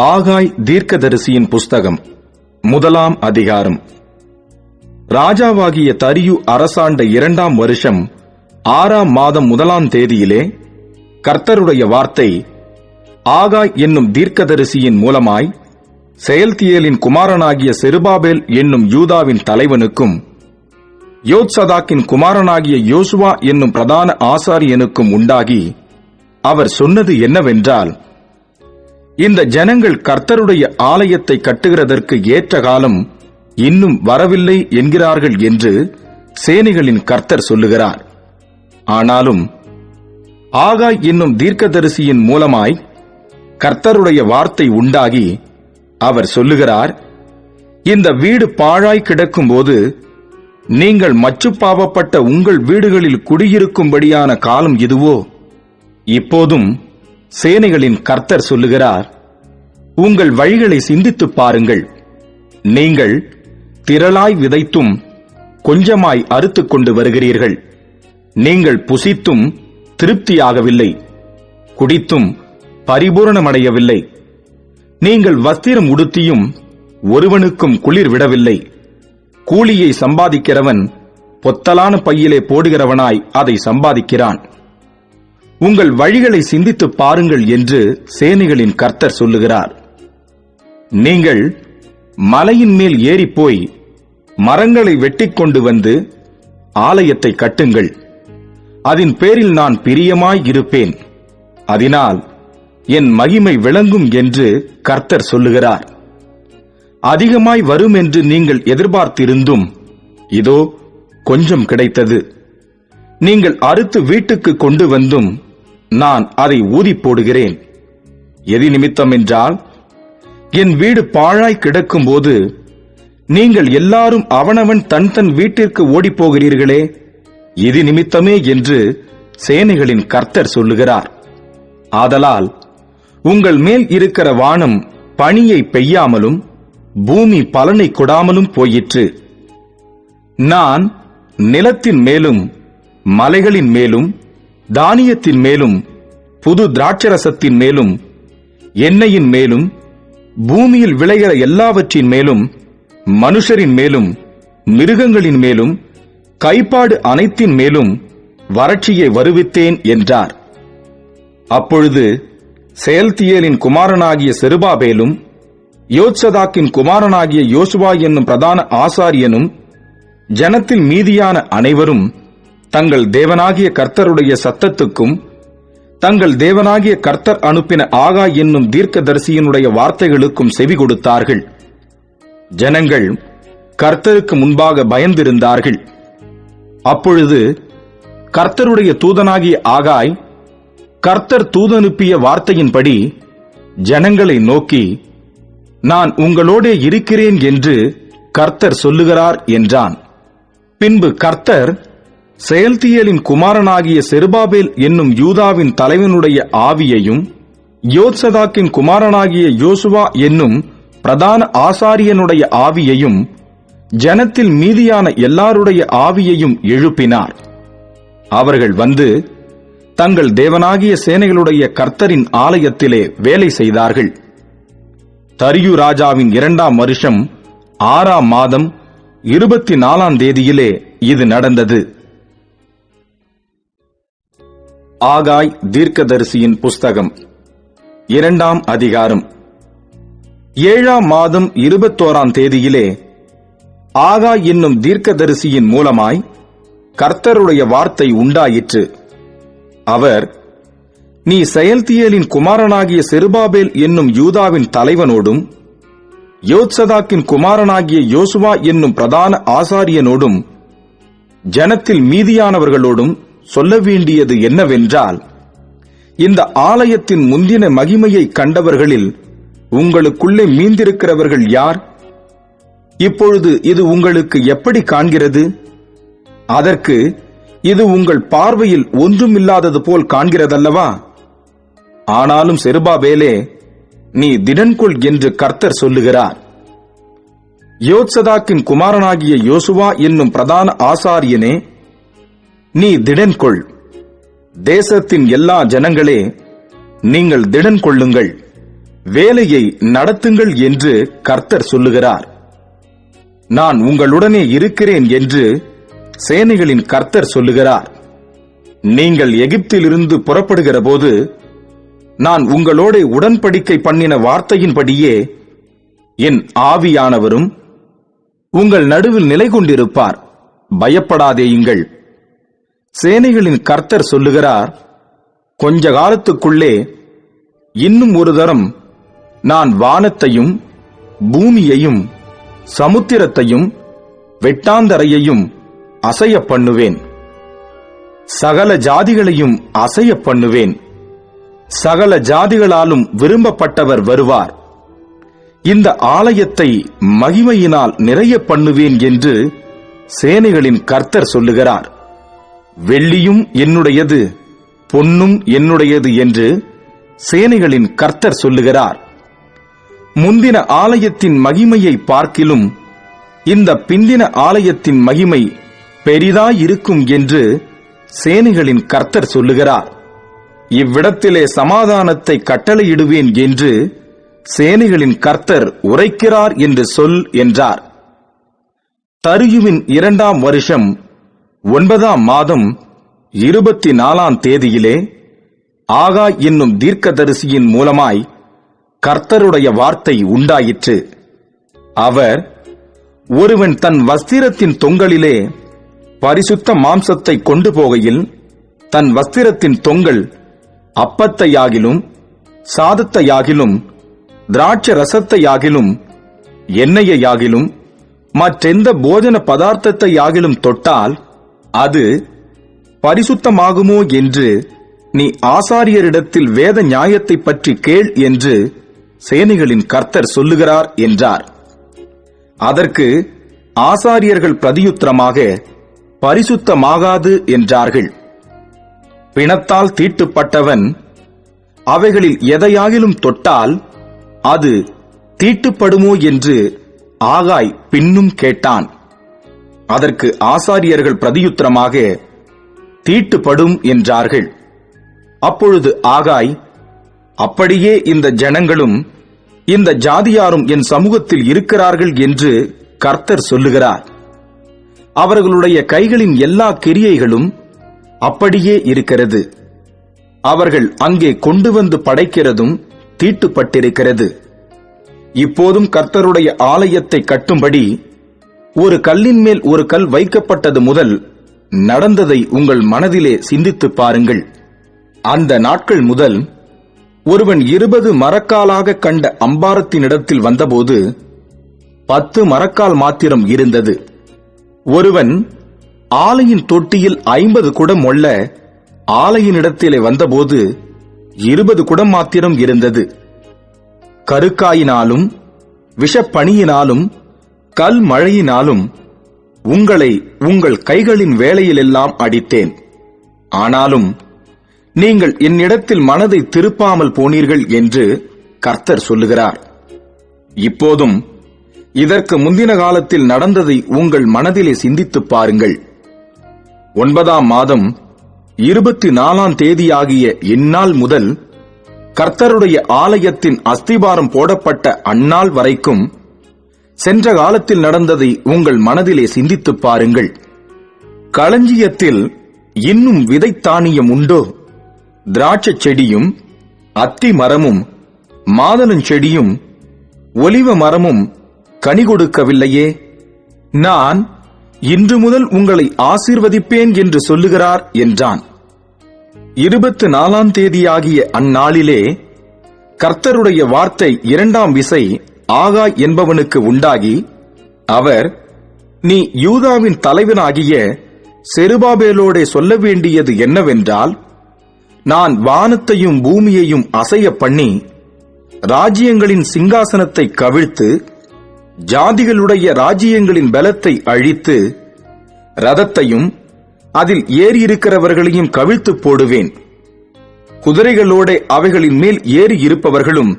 ஆகாய் தீர்க்கதரிசியின் புஸ்தகம் 1ஆம் அதிகாரம். ராஜாவாகிய தரியு அரசாண்ட 2ஆம் வருஷம் 6ஆம் மாதம் 1ஆம் தேதியிலே கர்த்தருடைய வார்த்தை ஆகாய் என்னும் தீர்க்கதரிசியின் மூலமாய் செயல்தியேலின் குமாரனாகிய செருபாபேல் என்னும் யூதாவின் தலைவனுக்கும் யோத்சதாக்கின் குமாரனாகிய யோசுவா என்னும் பிரதான ஆசாரியனுக்கும் உண்டாகி அவர் சொன்னது என்னவென்றால், இந்த ஜனங்கள் கர்த்தருடைய ஆலயத்தை கட்டுகிறதற்கு ஏற்ற காலம் இன்னும் வரவில்லை என்கிறார்கள் என்று சேனைகளின் கர்த்தர் சொல்லுகிறார். ஆனாலும் ஆகாய் என்னும் தீர்க்கதரிசியின் மூலமாய் கர்த்தருடைய வார்த்தை உண்டாகி அவர் சொல்லுகிறார், இந்த வீடு பாழாய் கிடக்கும்போது நீங்கள் மச்சுப்பாவப்பட்ட உங்கள் வீடுகளில் குடியிருக்கும்படியான காலம் இதுவோ? இப்போதும் சேனைகளின் கர்த்தர் சொல்லுகிறார், உங்கள் வழிகளை சிந்தித்துப் பாருங்கள். நீங்கள் திரளாய் விதைத்தும் கொஞ்சமாய் அறுத்துக் கொண்டு வருகிறீர்கள். நீங்கள் புசித்தும் திருப்தியாகவில்லை, குடித்தும் பரிபூரணமடையவில்லை. நீங்கள் வஸ்திரம் உடுத்தியும் ஒருவனுக்கும் குளிர் விடவில்லை. கூலியை சம்பாதிக்கிறவன் பொத்தலான பையிலே போடுகிறவனாய் அதை சம்பாதிக்கிறான். உங்கள் வழிகளை சிந்தித்துப் பாருங்கள் என்று சேனைகளின் கர்த்தர் சொல்லுகிறார். நீங்கள் மலையின் மேல் ஏறிப்போய் மரங்களை வெட்டிக் கொண்டு வந்து ஆலயத்தை கட்டுங்கள். அதன் பேரில் நான் பிரியமாய் இருப்பேன். அதனால் என் மகிமை விளங்கும் என்று கர்த்தர் சொல்லுகிறார். அதிகமாய் வரும் என்று நீங்கள் எதிர்பார்த்திருந்தும் இதோ கொஞ்சம் கிடைத்தது. நீங்கள் அறுத்து வீட்டுக்கு கொண்டு வந்தும் நான் அதை ஊதி போடுகிறேன். எது நிமித்தம் என்றால், என் வீடு பாழாய் கிடக்கும்போது நீங்கள் எல்லாரும் அவனவன் தன் தன் வீட்டிற்கு ஓடிப்போகிறீர்களே, இது நிமித்தமே என்று சேனைகளின் கர்த்தர் சொல்லுகிறார். ஆதலால் உங்கள் மேல் இருக்கிற வானம் பனியை பெய்யாமலும் பூமி பலனை கொடாமலும் போயிற்று. நான் நிலத்தின் மேலும் மலைகளின் மேலும் தானியத்தின் மேலும் புது திராட்சரசத்தின் மேலும் எண்ணெயின் மேலும் பூமியில் விளைகிற எல்லாவற்றின் மேலும் மனுஷரின் மேலும் மிருகங்களின் மேலும் கைப்பாடு அனைத்தின் மேலும் வறட்சியை வருவித்தேன் என்றார். அப்பொழுது செயல்தியேலின் குமாரனாகிய செருபாபேலும் யோத்சதாக்கின் குமாரனாகிய யோசுவா என்னும் பிரதான ஆசாரியனும் ஜனத்தில் மீதியான அனைவரும் தங்கள் தேவனாகிய கர்த்தருடைய சத்தத்துக்கும் தங்கள் தேவனாகிய கர்த்தர் அனுப்பின ஆகாய் என்னும் தீர்க்கதரிசியினுடைய வார்த்தைகளுக்கும் செவி கொடுத்தார்கள். ஜனங்கள் கர்த்தருக்கு முன்பாக பயந்திருந்தார்கள். அப்பொழுது கர்த்தருடைய தூதனாகிய ஆகாய் கர்த்தர் தூதனுப்பிய வார்த்தையின்படி ஜனங்களை நோக்கி, நான் உங்களோடே இருக்கிறேன் என்று கர்த்தர் சொல்லுகிறார் என்றான். பின்பு கர்த்தர் செயல்தியேலின் குமாரனாகிய செருபாபேல் என்னும் யூதாவின் தலைவனுடைய ஆவியையும் யோத்சதாக்கின் குமாரனாகிய யோசுவா என்னும் பிரதான ஆசாரியனுடைய ஆவியையும் ஜனத்தில் மீதியான எல்லாருடைய ஆவியையும் எழுப்பினார். அவர்கள் வந்து தங்கள் தேவனாகிய சேனைகளுடைய கர்த்தரின் ஆலயத்திலே வேலை செய்தார்கள். தரியு ராஜாவின் 2ஆம் வருஷம் 6ஆம் மாதம் 24ஆம் தேதியிலே இது நடந்தது. ஆகாய் தீர்க்கதரிசியின் புஸ்தகம் 2ஆம் அதிகாரம். 7ஆம் மாதம் 21ஆம் தேதியிலே ஆகாய் என்னும் தீர்க்கதரிசியின் மூலமாய் கர்த்தருடைய வார்த்தை உண்டாயிற்று. அவர், நீ செயல்தியேலின் குமாரனாகிய செருபாபேல் என்னும் யூதாவின் தலைவனோடும் யோத்சதாக்கின் குமாரனாகிய யோசுவா என்னும் பிரதான ஆசாரியனோடும் ஜனத்தில் மீதியானவர்களோடும் சொல்ல வேண்டியது என்னவென்றால், இந்த ஆலயத்தின் முந்தின மகிமையை கண்டவர்களில் உங்களுக்குள்ளே மீந்திருக்கிறவர்கள் யார்? இப்பொழுது இது உங்களுக்கு எப்படி காண்கிறது? அதற்கு இது உங்கள் பார்வையில் ஒன்றுமில்லாதது போல் காண்கிறதல்லவா? ஆனாலும் செருபாபேலே, நீ திடன்கொள் என்று கர்த்தர் சொல்லுகிறார். யோத்சதாக்கின் குமாரனாகிய யோசுவா என்னும் பிரதான ஆசாரியனே, நீ திடன்கொள். தேசத்தின் எல்லா ஜனங்களே, நீங்கள் திடன் கொள்ளுங்கள். வேலையை நடத்துங்கள் என்று கர்த்தர் சொல்லுகிறார். நான் உங்களுடனே இருக்கிறேன் என்று சேனைகளின் கர்த்தர் சொல்லுகிறார். நீங்கள் எகிப்திலிருந்து புறப்படுகிற போது நான் உங்களோட உடன்படிக்கை பண்ணின வார்த்தையின்படியே என் ஆவியானவரும் உங்கள் நடுவில் நிலை கொண்டிருப்பார். பயப்படாதேயுங்கள். சேனைகளின் கர்த்தர் சொல்லுகிறார், கொஞ்ச காலத்துக்குள்ளே இன்னும் ஒரு தரம் நான் வானத்தையும் பூமியையும் சமுத்திரத்தையும் வெட்டாந்தரையையும் அசைய பண்ணுவேன். சகல ஜாதிகளையும் அசைய பண்ணுவேன். சகல ஜாதிகளாலும் விரும்பப்பட்டவர் வருவார். இந்த ஆலயத்தை மகிமையினால் நிறைய பண்ணுவேன் என்று சேனைகளின் கர்த்தர் சொல்லுகிறார். வெள்ளியும் என்னுடையது, பொன்னும் என்னுடையது என்று சேனைகளின் கர்த்தர் சொல்லுகிறார். முந்தின ஆலயத்தின் மகிமையை பார்க்கிலும் இந்த பிந்தின ஆலயத்தின் மகிமை பெரிதாயிருக்கும் என்று சேனைகளின் கர்த்தர் சொல்லுகிறார். இவ்விடத்திலே சமாதானத்தை கட்டளையிடுவேன் என்று சேனைகளின் கர்த்தர் உரைக்கிறார் என்று சொல் என்றார். தரியுவின் 2ஆம் வருஷம் 9ஆம் மாதம் 24ஆம் தேதியிலே ஆகாய் என்னும் தீர்க்கதரிசியின் மூலமாய் கர்த்தருடைய வார்த்தை உண்டாயிற்று. அவர், ஒருவன் தன் வஸ்திரத்தின் தொங்கலிலே பரிசுத்த மாம்சத்தை கொண்டு போகையில் தன் வஸ்திரத்தின் தொங்கல் அப்பத்தையாகிலும் சாதத்தையாகிலும் திராட்ச ரசத்தையாகிலும் எண்ணெயையாகிலும் மற்றெந்த போஜன பதார்த்தத்தையாகிலும் தொட்டால் அது பரிசுத்தமாகுமோ என்று நீ ஆசாரியரிடத்தில் வேத நியாயத்தை பற்றி கேள் என்று சேனைகளின் கர்த்தர் சொல்லுகிறார் என்றார். அதற்கு ஆசாரியர்கள் பிரதியுத்தரமாக, பரிசுத்தமாகாது என்றார்கள். பிணத்தால் தீட்டுப்பட்டவன் அவைகளில் எதையாகிலும் தொட்டால் அது தீட்டுப்படுமோ என்று ஆகாய் பின்னும் கேட்டான். அதற்கு ஆசாரியர்கள் பிரதியுத்தரமாக, தீட்டுப்படும் என்றார்கள். அப்பொழுது ஆகாய், அப்படியே இந்த ஜனங்களும் இந்த ஜாதியாரும் என் சமூகத்தில் இருக்கிறார்கள் என்று கர்த்தர் சொல்லுகிறார். அவர்களுடைய கைகளின் எல்லா கிரியைகளும் அப்படியே இருக்கிறது. அவர்கள் அங்கே கொண்டு வந்து படைக்கிறதும் தீட்டுப்பட்டிருக்கிறது. இப்போதும் கர்த்தருடைய ஆலயத்தை கட்டும்படி ஒரு கல்லின் மேல் ஒரு கல் வைக்கப்பட்டது முதல் நடந்ததை உங்கள் மனதிலே சிந்தித்துப் பாருங்கள். அந்த நாட்கள் முதல் ஒருவன் 20 மரக்காலாக கண்ட அம்பாரத்தினிடத்தில் வந்தபோது 10 மரக்கால் மாத்திரம் இருந்தது. ஒருவன் ஆலையின் தொட்டியில் 50 குடம் மொள்ள ஆலையினிடத்திலே வந்தபோது 20 குடம் மாத்திரம் இருந்தது. கருக்காயினாலும் விஷப்பணியினாலும் கல் மழையினாலும் உங்களை உங்கள் கைகளின் வேலையிலெல்லாம் அடித்தேன். ஆனாலும் நீங்கள் என்னிடத்தில் மனதை திருப்பாமல் போனீர்கள் என்று கர்த்தர் சொல்லுகிறார். இப்போதும் இதற்கு முந்தின காலத்தில் நடந்ததை உங்கள் மனதிலே சிந்தித்துப் பாருங்கள். 9ஆம் மாதம் 24ஆம் தேதியாகிய இந்நாள் முதல் கர்த்தருடைய ஆலயத்தின் அஸ்திபாரம் போடப்பட்ட அந்நாள் வரைக்கும் சென்ற காலத்தில் நடந்ததை உங்கள் மனதிலே சிந்தித்துப் பாருங்கள். களஞ்சியத்தில் இன்னும் விதைத்தானியம் உண்டோ? திராட்சை செடியும் அத்தி மரமும் மாதளஞ்செடியும் ஒலிவ மரமும் கனி கொடுக்கவில்லையே? நான் இன்று முதல் உங்களை ஆசீர்வதிப்பேன் என்று சொல்லுகிறார் என்றான். 24ஆம் தேதியாகிய அந்நாளிலே கர்த்தருடைய வார்த்தை 2ஆம் விசை ஆகாய் என்பவனுக்கு உண்டாகி, அவர், நீ யூதாவின் தலைவனாகிய செருபாபேலோடே சொல்ல வேண்டியது என்னவென்றால், நான் வானத்தையும் பூமியையும் அசைய பண்ணி ராஜ்யங்களின் சிங்காசனத்தை கவிழ்த்து ஜாதிகளுடைய ராஜ்யங்களின் பலத்தை அழித்து ரதத்தையும் அதில் ஏறியிருக்கிறவர்களையும் கவிழ்த்து போடுவேன். குதிரைகளோட அவைகளின் மேல் ஏறி இருப்பவர்களும்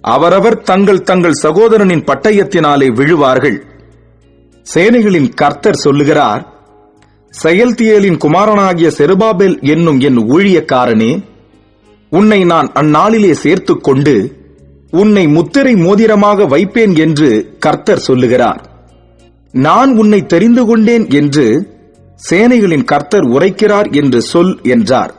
அவரவர் தங்கள் தங்கள் சகோதரனின் பட்டயத்தினாலே விழுவார்கள். சேனைகளின் கர்த்தர் சொல்லுகிறார், செயல்தியேலின் குமாரனாகிய செருபாபேல் என்னும் என் ஊழியக்காரனே, உன்னை நான் அந்நாளிலே சேர்த்துக் கொண்டு உன்னை முத்திரை மோதிரமாக வைப்பேன் என்று கர்த்தர் சொல்லுகிறார். நான் உன்னை தெரிந்து கொண்டேன் என்று சேனைகளின் கர்த்தர் உரைக்கிறார் என்று சொல் என்றார்.